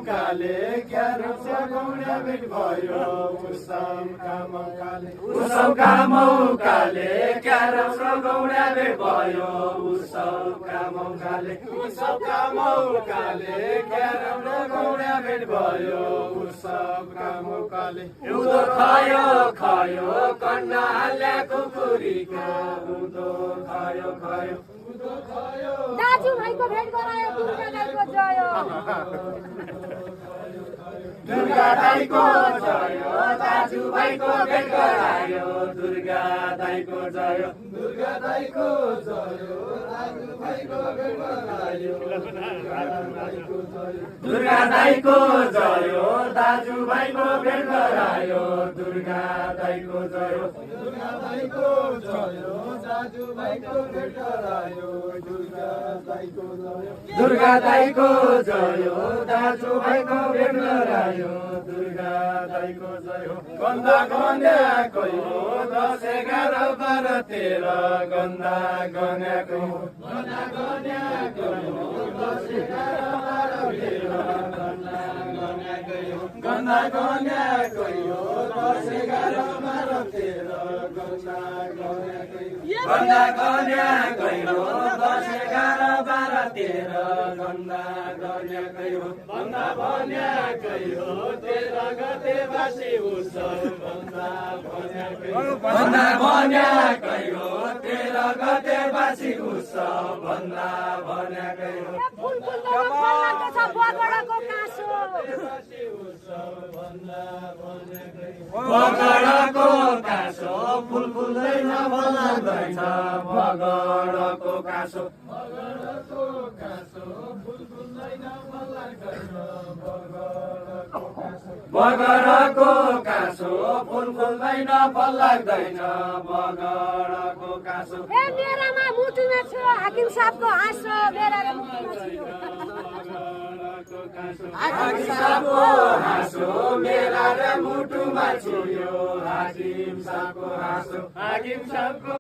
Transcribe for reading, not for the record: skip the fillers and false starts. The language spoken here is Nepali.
मौकाले क्या रक्षा गौडा भेट भयो उत्सवका मौकाले क्या रक्षा गौडा भेट भयो उत्सवका मौकाले क्या रक्षा गौडा भेट भयो उत्सवका मौकाले उदो खायो कन्ना हाल्या कुकुरीका उदो खायो दाजुभाइको भेट गरायो दुर्गा दाइको जय दुर्गा दाइको जय दाजुभाइको भेट गरायो दुर्गा दाइको जय दाजुभाइको भेट गरायो दुर्गा दाइको जय दाजुभाइको भेट गरायो दुर्गा दाइको जय दाजुभाइको भेट गरायो दुर्गा दाइको जय दाजुभाइको भेट गरायो दुर्गा दाइको जय गन्दा गन्याको हो 10 11 12 13 गन्दा गन्याको हो 10 11 12 13 गन्दा गन्याको हो 10 11 12 13 गन्दा गन्याको हो 10 11 12 13 गन्दा गन्याको हो भन्दा भन्याकै हो 13 गते बासी उत्सव भन्दा भन्याकै हो 13 गते बासी उत्सव भन्दा भन्याकै हो फुल फुल फल्लाको छ बगडाको काँसो बगडाको काँसो फुल फुल्दैन फल्दैन बगडाको काँसो बगडाको काँसो फुल फुल्दैन फल लाग्दैन बगडाको काँसो ए मेरामा मुटुमा छ हाकिम साहबको हाँसो मेरा मुटुमा छ हाकिम साहबको हाँसो मेरा र मुटुमा छियो हाकिम साहबको हाँसो हाकिम साहबको